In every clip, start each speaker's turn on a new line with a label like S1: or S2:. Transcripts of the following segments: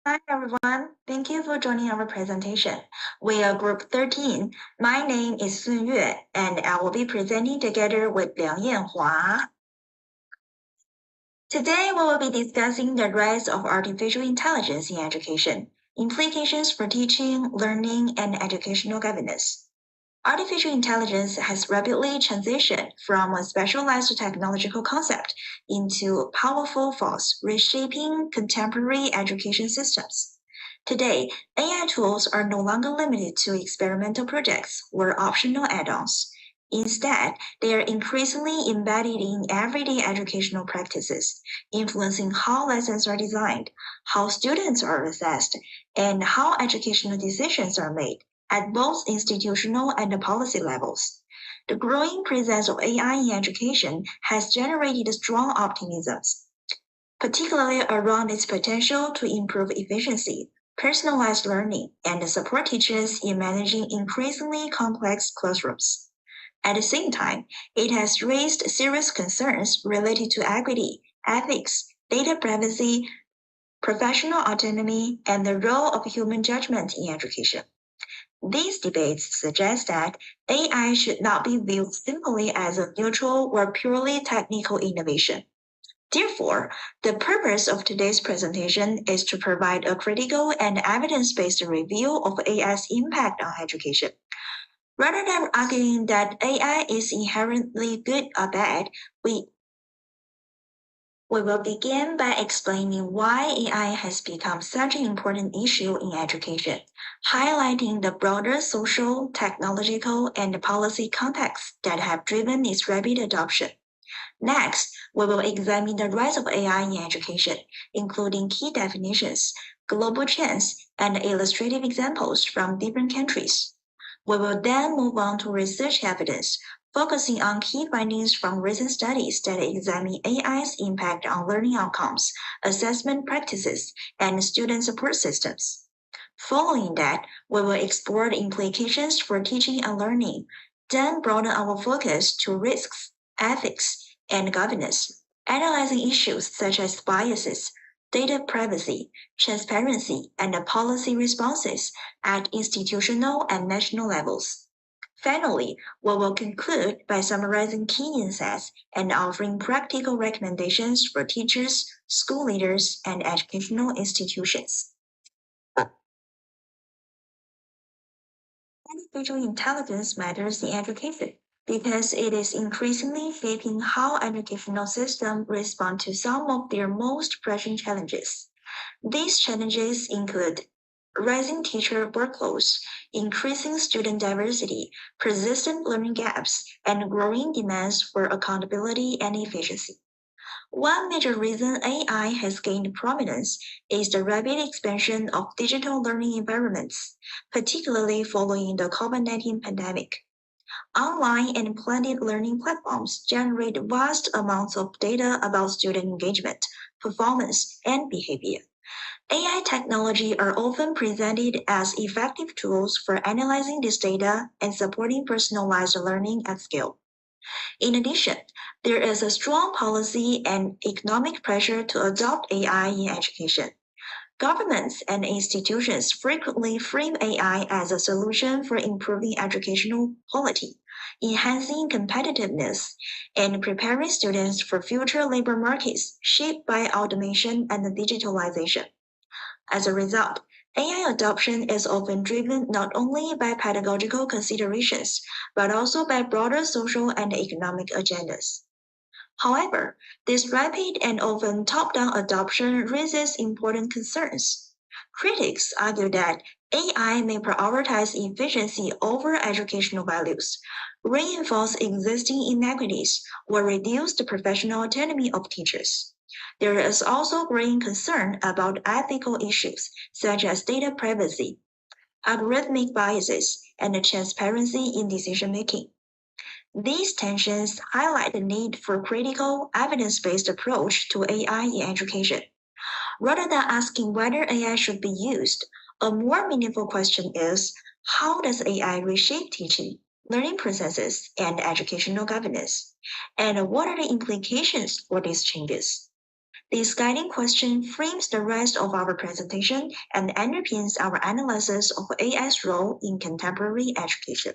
S1: Hi everyone, thank you for joining our presentation. We are Group 13. My name is Sun Yue, and I will be presenting together with Liang Yanhua. Today we will be discussing the rise of artificial intelligence in education, implications for teaching, learning, and educational governance. Artificial intelligence has rapidly transitioned from a specialized technological concept into a powerful force reshaping contemporary education systems. Today, AI tools are no longer limited to experimental projects or optional add-ons. Instead, they are increasingly embedded in everyday educational practices, influencing how lessons are designed, how students are assessed, and how educational decisions are made at both institutional and policy levels. The growing presence of AI in education has generated strong optimism, particularly around its potential to improve efficiency, personalized learning, and support teachers in managing increasingly complex classrooms. At the same time, it has raised serious concerns related to equity, ethics, data privacy, professional autonomy, and the role of human judgment in education. These debates suggest that AI should not be viewed simply as a neutral or purely technical innovation. Therefore, the purpose of today's presentation is to provide a critical and evidence-based review of AI's impact on education. Rather than arguing that AI is inherently good or bad, we will begin by explaining why AI has become such an important issue in education, highlighting the broader social, technological, and policy contexts that have driven its rapid adoption. Next, we will examine the rise of AI in education, including key definitions, global trends, and illustrative examples from different countries. We will then move on to research evidence, focusing on key findings from recent studies that examine AI's impact on learning outcomes, assessment practices, and student support systems. Following that, we will explore the implications for teaching and learning, then broaden our focus to risks, ethics, and governance, analyzing issues such as biases, data privacy, transparency, and policy responses at institutional and national levels. Finally, we will conclude by summarizing key insights and offering practical recommendations for teachers, school leaders, and educational institutions. Artificial intelligence matters in education because it is increasingly shaping how educational systems respond to some of their most pressing challenges. These challenges include rising teacher workloads, increasing student diversity, persistent learning gaps, and growing demands for accountability and efficiency. One major reason AI has gained prominence is the rapid expansion of digital learning environments, particularly following the COVID-19 pandemic. Online and blended learning platforms generate vast amounts of data about student engagement, performance, and behavior. AI technology are often presented as effective tools for analyzing this data and supporting personalized learning at scale. In addition, there is a strong policy and economic pressure to adopt AI in education. Governments and institutions frequently frame AI as a solution for improving educational quality, enhancing competitiveness, and preparing students for future labor markets shaped by automation and digitalization. As a result, AI adoption is often driven not only by pedagogical considerations, but also by broader social and economic agendas. However, this rapid and often top-down adoption raises important concerns. Critics argue that AI may prioritize efficiency over educational values, reinforce existing inequities, or reduce the professional autonomy of teachers. There is also growing concern about ethical issues such as data privacy, algorithmic biases, and transparency in decision making. These tensions highlight the need for critical, evidence-based approach to AI in education. Rather than asking whether AI should be used, a more meaningful question is, how does AI reshape teaching, learning processes, and educational governance? And what are the implications for these changes? This guiding question frames the rest of our presentation and underpins our analysis of AI's role in contemporary education.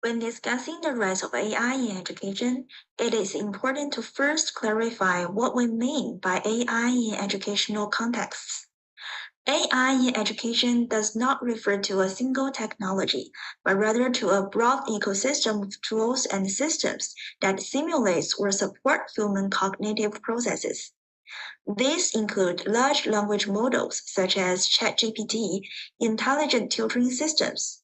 S1: When discussing the rise of AI in education, it is important to first clarify what we mean by AI in educational contexts. AI in education does not refer to a single technology, but rather to a broad ecosystem of tools and systems that simulates or support human cognitive processes. These include large language models such as ChatGPT, intelligent tutoring systems,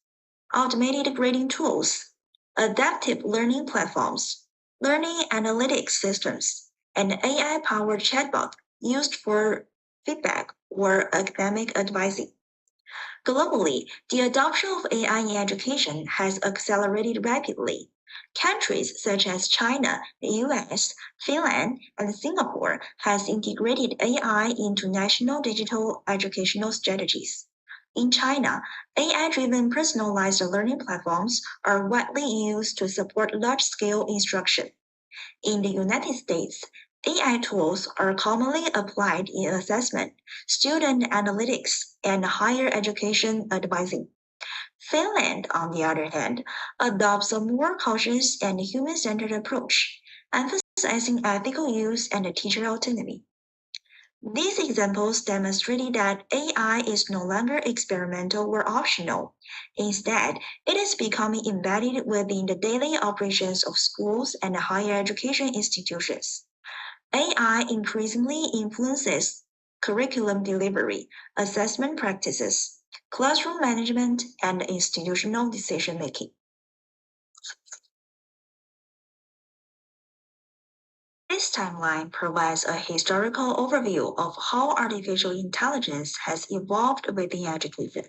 S1: automated grading tools, adaptive learning platforms, learning analytics systems, and AI-powered chatbot used for feedback or academic advising. Globally, the adoption of AI in education has accelerated rapidly. Countries such as China, the US, Finland, and Singapore has integrated AI into national digital educational strategies. In China, AI-driven personalized learning platforms are widely used to support large-scale instruction. In the United States, AI tools are commonly applied in assessment, student analytics, and higher education advising. Finland, on the other hand, adopts a more cautious and human-centered approach, emphasizing ethical use and teacher autonomy. These examples demonstrated that AI is no longer experimental or optional. Instead, it is becoming embedded within the daily operations of schools and higher education institutions. AI increasingly influences curriculum delivery, assessment practices, classroom management, and institutional decision making. This timeline provides a historical overview of how artificial intelligence has evolved within education.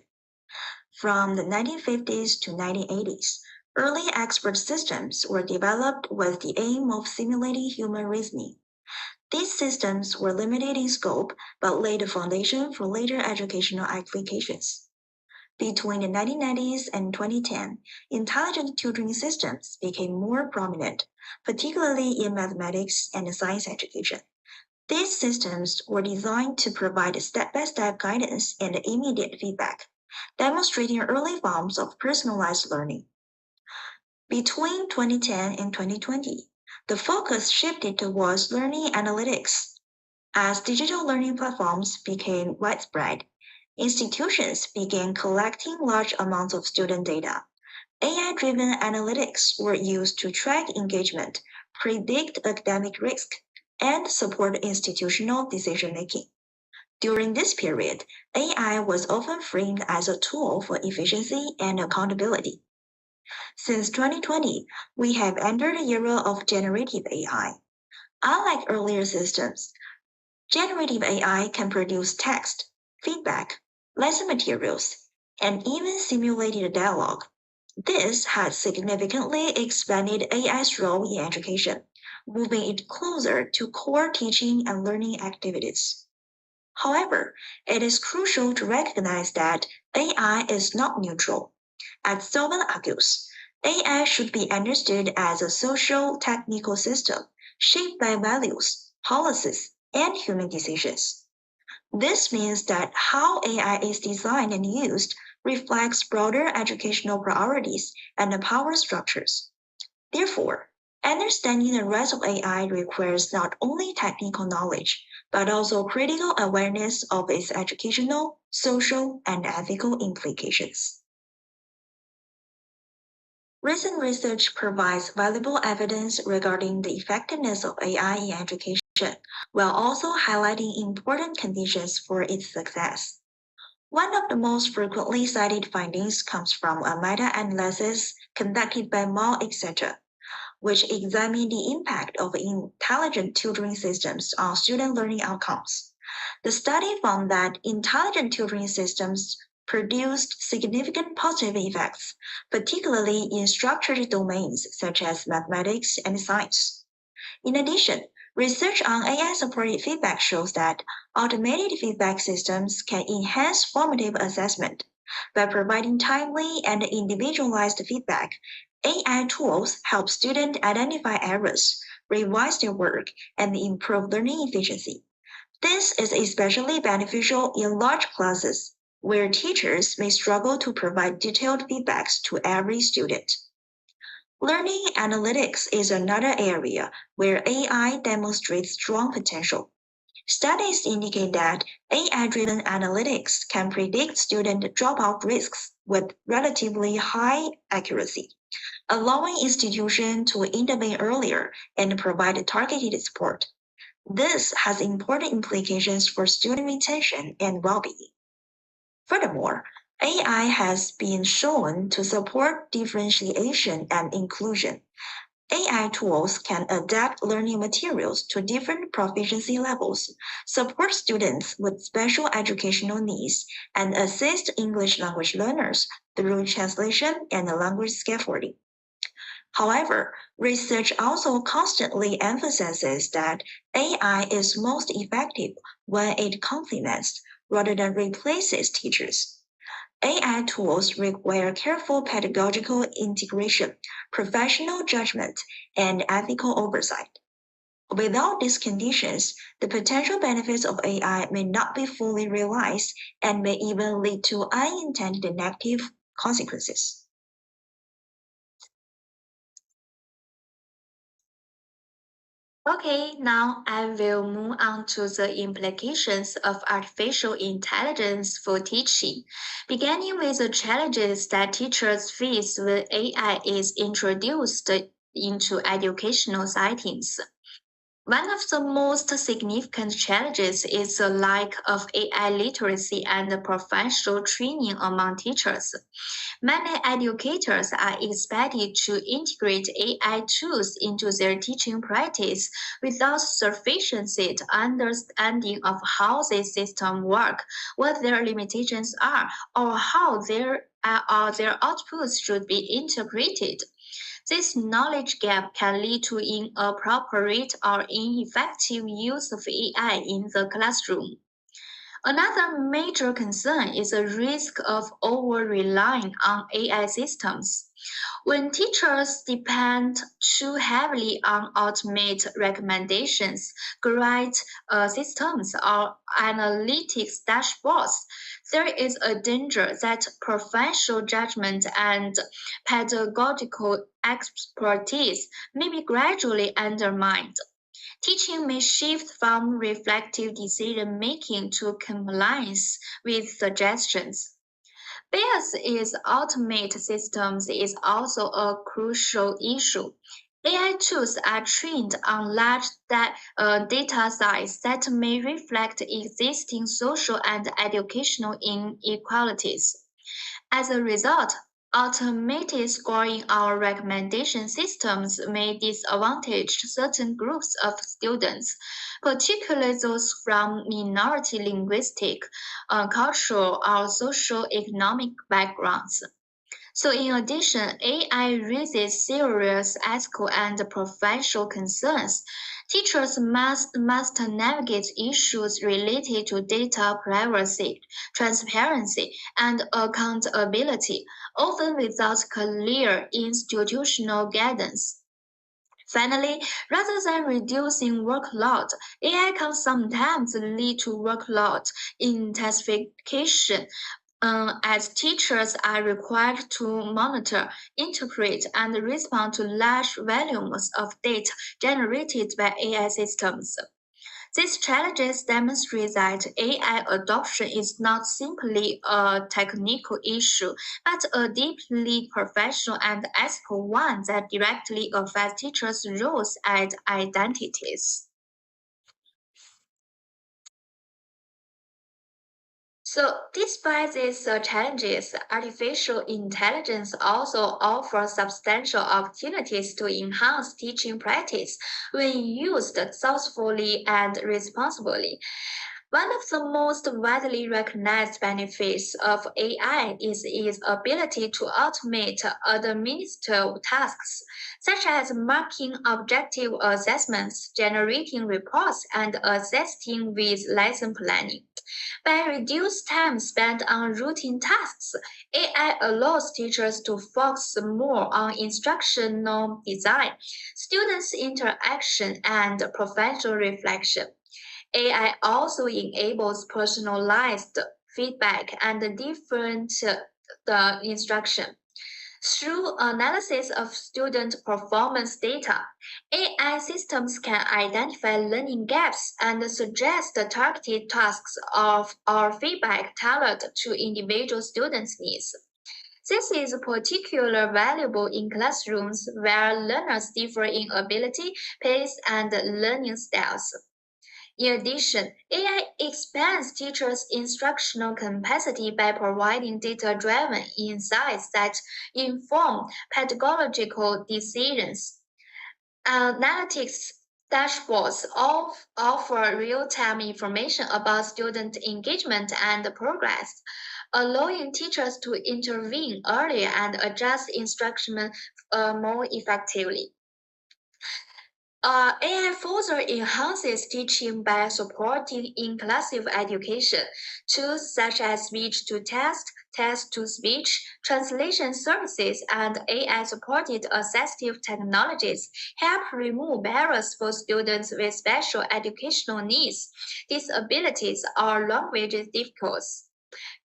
S1: From the 1950s to 1980s, early expert systems were developed with the aim of simulating human reasoning. These systems were limited in scope but laid the foundation for later educational applications. Between the 1990s and 2010, intelligent tutoring systems became more prominent, particularly in mathematics and science education. These systems were designed to provide step-by-step guidance and immediate feedback, demonstrating early forms of personalized learning. Between 2010 and 2020, the focus shifted towards learning analytics. As digital learning platforms became widespread, institutions began collecting large amounts of student data. AI-driven analytics were used to track engagement, predict academic risk, and support institutional decision-making. During this period, AI was often framed as a tool for efficiency and accountability. Since 2020, we have entered the era of generative AI. Unlike earlier systems, generative AI can produce text, feedback, lesson materials, and even simulated dialogue. This has significantly expanded AI's role in education, moving it closer to core teaching and learning activities. However, it is crucial to recognize that AI is not neutral. As Sylvan argues, AI should be understood as a social technical system shaped by values, policies, and human decisions. This means that how AI is designed and used reflects broader educational priorities and power structures. Therefore, understanding the rise of AI requires not only technical knowledge, but also critical awareness of its educational, social, and ethical implications. Recent research provides valuable evidence regarding the effectiveness of AI in education, while also highlighting important conditions for its success. One of the most frequently cited findings comes from a meta-analysis conducted by Mao etc., which examined the impact of intelligent tutoring systems on student learning outcomes. The study found that intelligent tutoring systems produced significant positive effects, particularly in structured domains such as mathematics and science. In addition, research on AI-supported feedback shows that automated feedback systems can enhance formative assessment, By providing timely and individualized feedback, AI tools help students identify errors, revise their work, and improve learning efficiency. This is especially beneficial in large classes, where teachers may struggle to provide detailed feedbacks to every student. Learning analytics is another area where AI demonstrates strong potential. Studies indicate that AI-driven analytics can predict student dropout risks with relatively high accuracy, allowing institutions to intervene earlier and provide targeted support. This has important implications for student retention and well-being. Furthermore, AI has been shown to support differentiation and inclusion. AI tools can adapt learning materials to different proficiency levels, support students with special educational needs, and assist English language learners through translation and language scaffolding. However, research also constantly emphasizes that AI is most effective when it complements rather than replaces teachers. AI tools require careful pedagogical integration, professional judgment, and ethical oversight. Without these conditions, the potential benefits of AI may not be fully realized and may even lead to unintended negative consequences. Okay, now I will move on to the implications of artificial intelligence for teaching, beginning with the challenges that teachers face when AI is introduced into educational settings. One of the most significant challenges is the lack of AI literacy and professional training among teachers. Many educators are expected to integrate AI tools into their teaching practice without sufficient understanding of how these systems work, what their limitations are, or their outputs should be interpreted. This knowledge gap can lead to inappropriate or ineffective use of AI in the classroom. Another major concern is the risk of over-relying on AI systems. When teachers depend too heavily on automated recommendations, grade systems, or analytics dashboards, there is a danger that professional judgment and pedagogical expertise may be gradually undermined. Teaching may shift from reflective decision making to compliance with suggestions. Bias in automated systems is also a crucial issue. AI tools are trained on large data sets that may reflect existing social and educational inequalities. As a result, automated scoring or recommendation systems may disadvantage certain groups of students, particularly those from minority linguistic, cultural, or socio-economic backgrounds. So in addition, AI raises serious ethical and professional concerns. Teachers must navigate issues related to data privacy, transparency, and accountability, often without clear institutional guidance. Finally, rather than reducing workload, AI can sometimes lead to workload intensification as teachers are required to monitor, interpret, and respond to large volumes of data generated by AI systems. These challenges demonstrate that AI adoption is not simply a technical issue, but a deeply professional and ethical one that directly affects teachers' roles and identities. So, despite these challenges, artificial intelligence also offers substantial opportunities to enhance teaching practice when used thoughtfully and responsibly. One of the most widely recognized benefits of AI is its ability to automate administrative tasks, such as marking objective assessments, generating reports, and assisting with lesson planning. By reduced time spent on routine tasks, AI allows teachers to focus more on instructional design, students' interaction, and professional reflection. AI also enables personalized feedback and different the instruction. Through analysis of student performance data, AI systems can identify learning gaps and suggest targeted tasks or feedback tailored to individual students' needs. This is particularly valuable in classrooms where learners differ in ability, pace, and learning styles. In addition, AI expands teachers' instructional capacity by providing data-driven insights that inform pedagogical decisions. Analytics dashboards offer real-time information about student engagement and progress, allowing teachers to intervene earlier and adjust instruction more effectively. AI further enhances teaching by supporting inclusive education. Tools such as speech to text, text to speech, translation services, and AI supported assistive technologies help remove barriers for students with special educational needs, disabilities, or language difficulties.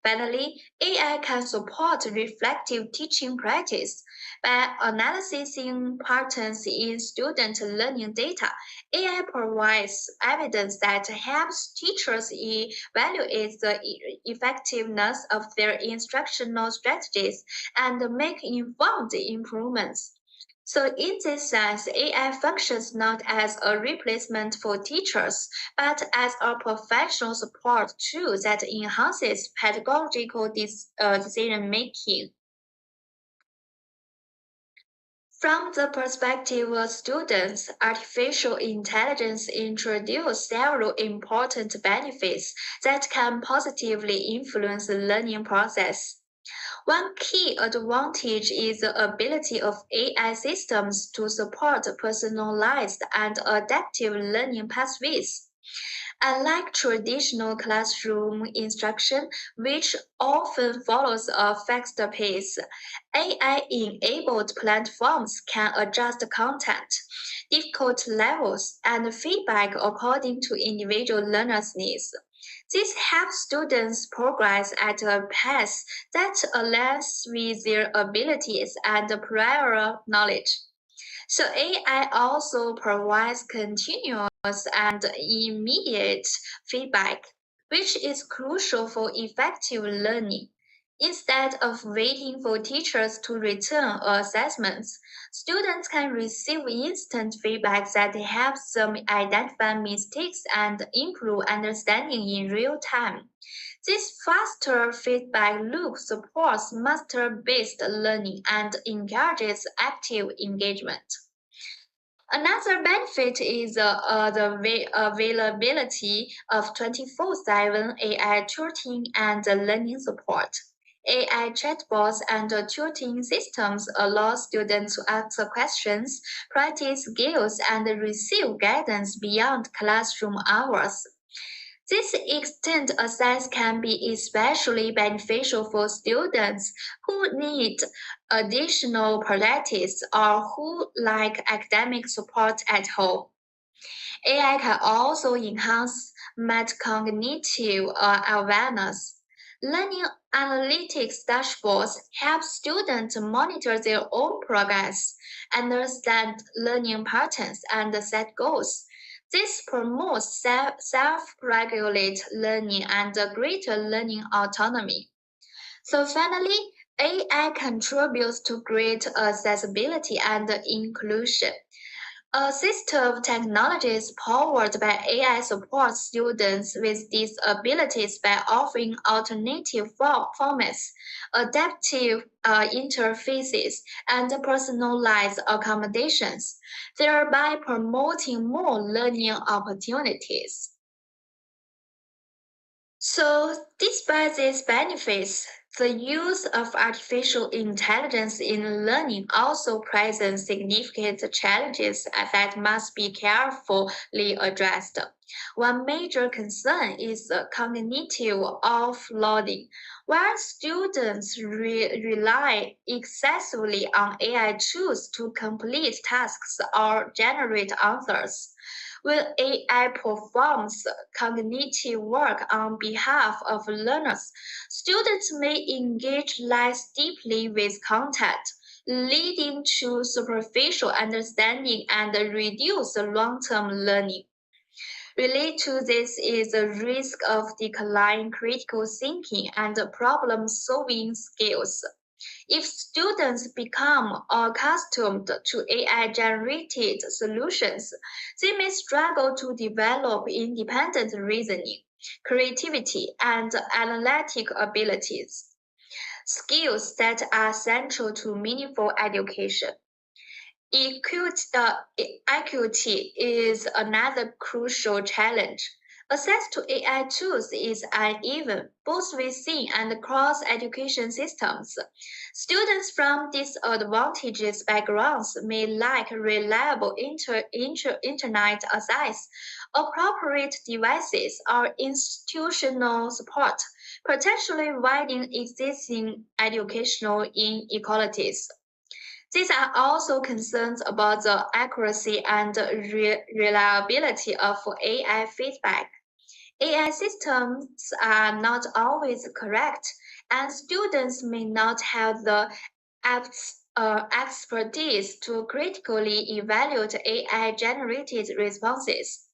S1: Finally, AI can support reflective teaching practice. By analyzing patterns in student learning data, AI provides evidence that helps teachers evaluate the effectiveness of their instructional strategies and make informed improvements. So, in this sense, AI functions not as a replacement for teachers, but as a professional support tool that enhances pedagogical decision making. From the perspective of students, artificial intelligence introduces several important benefits that can positively influence the learning process. One key advantage is the ability of AI systems to support personalized and adaptive learning pathways. Unlike traditional classroom instruction, which often follows a fixed pace, AI-enabled platforms can adjust content, difficult levels, and feedback according to individual learners' needs. This helps students progress at a pace that aligns with their abilities and prior knowledge. So AI also provides continuous and immediate feedback, which is crucial for effective learning. Instead of waiting for teachers to return assessments, students can receive instant feedback that helps them identify mistakes and improve understanding in real time. This faster feedback loop supports master-based learning and encourages active engagement. Another benefit is the availability of 24/7 AI tutoring and learning support. AI chatbots and tutoring systems allow students to ask questions, practice skills, and receive guidance beyond classroom hours. This extent access can be especially beneficial for students who need additional practice or who lack academic support at home. AI can also enhance metacognitive awareness. Learning analytics dashboards help students monitor their own progress, understand learning patterns, and set goals. This promotes self-regulate learning and greater learning autonomy. So finally, AI contributes to great accessibility and inclusion. Assistive technologies powered by AI support students with disabilities by offering alternative formats, adaptive interfaces, and personalized accommodations, thereby promoting more learning opportunities. So, despite these benefits, The use of artificial intelligence in learning also presents significant challenges that must be carefully addressed. One major concern is the cognitive offloading. While students rely excessively on AI tools to complete tasks or generate answers, when AI performs cognitive work on behalf of learners, students may engage less deeply with content, leading to superficial understanding and reduced long-term learning. Related to this is the risk of declining critical thinking and problem-solving skills. If students become accustomed to AI-generated solutions, they may struggle to develop independent reasoning, creativity, and analytic abilities, skills that are central to meaningful education. Equity is another crucial challenge. Access to AI tools is uneven, both within and across education systems. Students from disadvantaged backgrounds may lack reliable internet access, appropriate devices, or institutional support, potentially widening existing educational inequalities. These are also concerns about the accuracy and reliability of AI feedback. AI systems are not always correct, and students may not have the expertise to critically evaluate AI generated responses.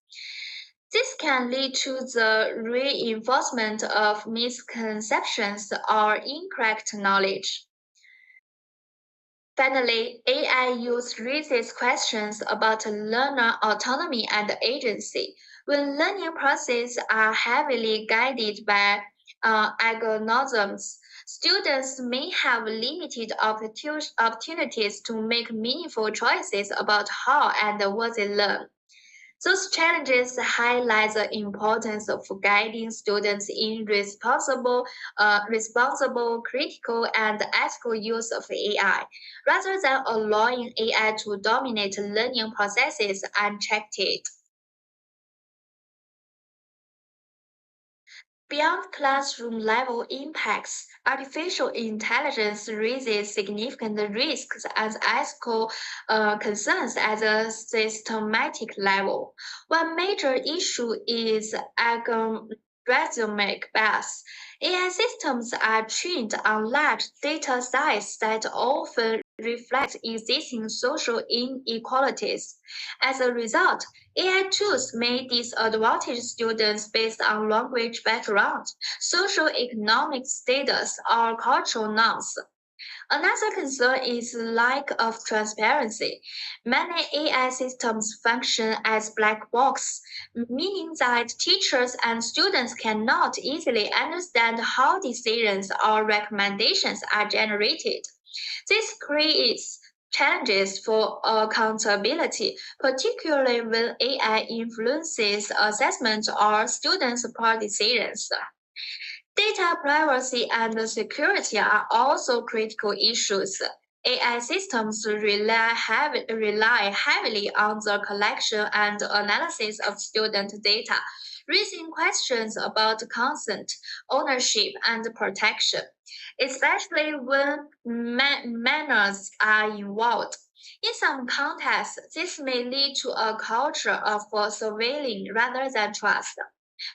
S1: This can lead to the reinforcement of misconceptions or incorrect knowledge. Finally, AI use raises questions about learner autonomy and agency. When learning processes are heavily guided by algorithms, students may have limited opportunities to make meaningful choices about how and what they learn. Those challenges highlight the importance of guiding students in responsible, critical, and ethical use of AI, rather than allowing AI to dominate learning processes unchecked. Beyond classroom level impacts, artificial intelligence raises significant risks and ethical concerns at a systematic level. One major issue is algorithmic bias. AI systems are trained on large data sets that often reflect existing social inequalities. As a result, AI tools may disadvantage students based on language background, socioeconomic status, or cultural norms. Another concern is lack of transparency. Many AI systems function as black box, meaning that teachers and students cannot easily understand how decisions or recommendations are generated. This creates challenges for accountability, particularly when AI influences assessment or student support decisions. Data privacy and security are also critical issues. AI systems rely heavily on the collection and analysis of student data, raising questions about consent, ownership, and protection, especially when minors are involved. In some contexts, this may lead to a culture of surveilling rather than trust.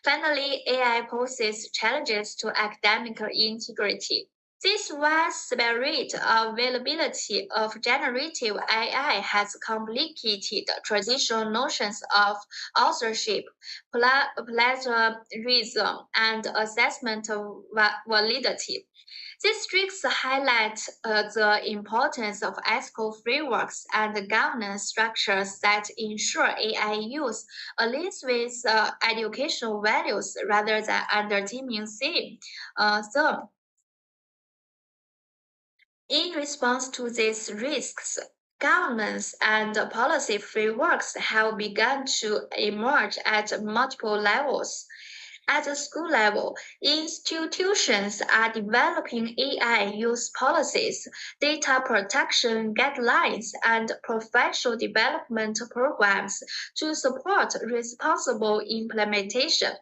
S1: Finally, AI poses challenges to academic integrity. This widespread availability of generative AI has complicated traditional notions of authorship, plagiarism, and assessment validity. These risks highlight the importance of ethical frameworks and governance structures that ensure AI use aligns with educational values rather than undermining them. So, in response to these risks, governments and policy frameworks have begun to emerge at multiple levels. At the school level, institutions are developing AI use policies, data protection guidelines, and professional development programs to support responsible implementation.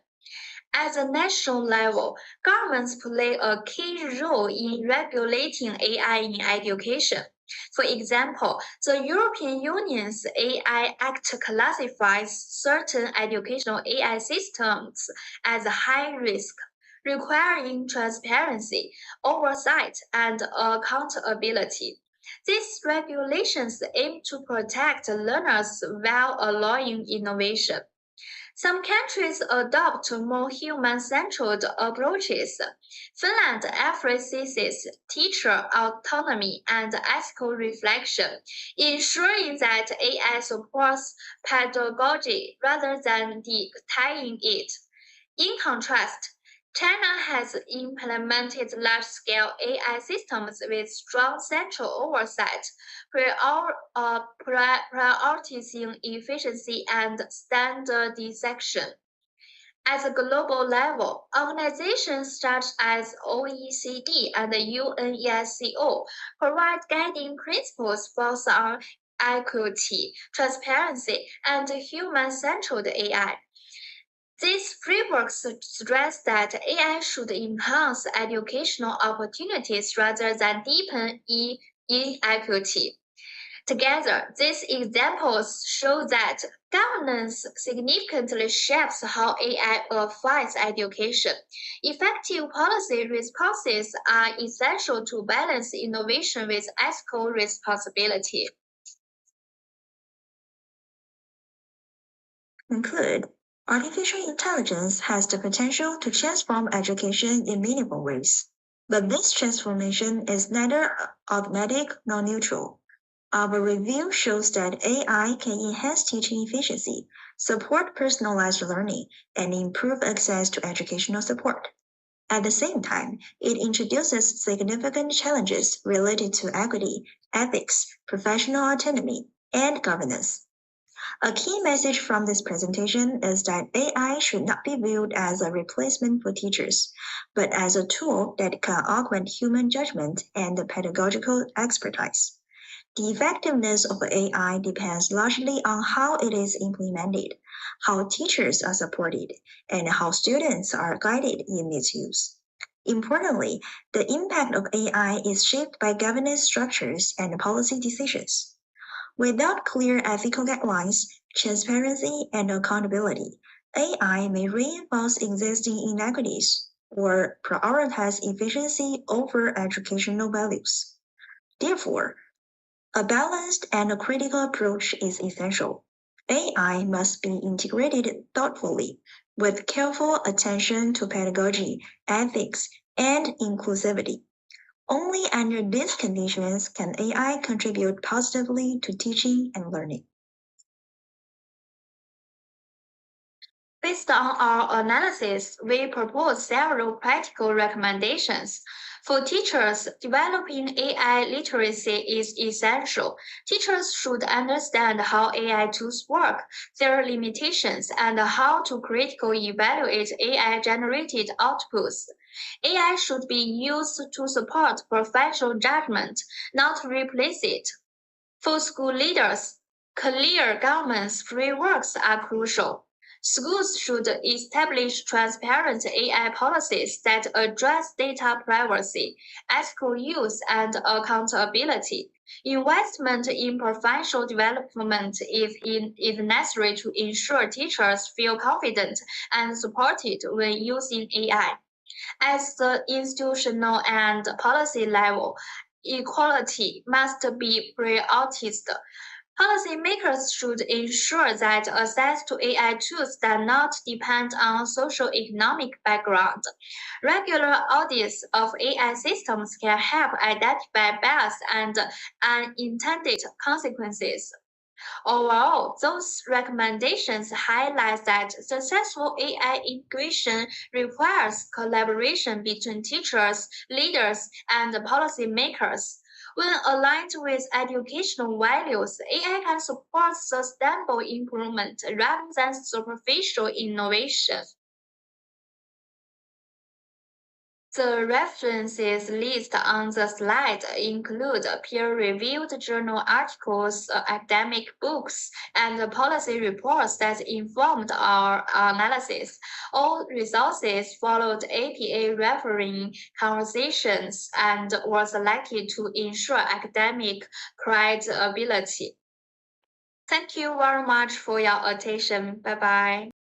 S1: At the national level, governments play a key role in regulating AI in education. For example, the European Union's AI Act classifies certain educational AI systems as high risk, requiring transparency, oversight, and accountability. These regulations aim to protect learners while allowing innovation. Some countries adopt more human-centered approaches. Finland emphasizes teacher autonomy and ethical reflection, ensuring that AI supports pedagogy rather than dictating it. In contrast, China has implemented large-scale AI systems with strong central oversight, prioritizing efficiency and standardization. At the global level, organizations such as OECD and the UNESCO provide guiding principles focused on equity, transparency, and human-centered AI. These frameworks stress that AI should enhance educational opportunities rather than deepen inequity. Together, these examples show that governance significantly shapes how AI affects education. Effective policy responses are essential to balance innovation with ethical responsibility. Conclude. Artificial intelligence has the potential to transform education in meaningful ways, but this transformation is neither automatic nor neutral. Our review shows that AI can enhance teaching efficiency, support personalized learning, and improve access to educational support. At the same time, it introduces significant challenges related to equity, ethics, professional autonomy, and governance. A key message from this presentation is that AI should not be viewed as a replacement for teachers, but as a tool that can augment human judgment and pedagogical expertise. The effectiveness of AI depends largely on how it is implemented, how teachers are supported, and how students are guided in its use. Importantly, the impact of AI is shaped by governance structures and policy decisions. Without clear ethical guidelines, transparency, and accountability, AI may reinforce existing inequities or prioritize efficiency over educational values. Therefore, a balanced and a critical approach is essential. AI must be integrated thoughtfully, with careful attention to pedagogy, ethics, and inclusivity. Only under these conditions can AI contribute positively to teaching and learning. Based on our analysis, we propose several practical recommendations. For teachers, developing AI literacy is essential. Teachers should understand how AI tools work, their limitations, and how to critically evaluate AI-generated outputs. AI should be used to support professional judgment, not replace it. For school leaders, clear governance frameworks are crucial. Schools should establish transparent AI policies that address data privacy, ethical use, and accountability. Investment in professional development is necessary to ensure teachers feel confident and supported when using AI. At the institutional and policy level, equality must be prioritized. Policymakers should ensure that access to AI tools does not depend on socioeconomic background. Regular audits of AI systems can help identify bias and unintended consequences. Overall, those recommendations highlight that successful AI integration requires collaboration between teachers, leaders, and policymakers. When aligned with educational values, AI can support sustainable improvement rather than superficial innovation.
S2: The references list on the slide include peer-reviewed journal articles, academic books, and policy reports that informed our analysis. All resources followed APA referring conversations and were selected to ensure academic credibility. Thank you very much for your attention. Bye bye.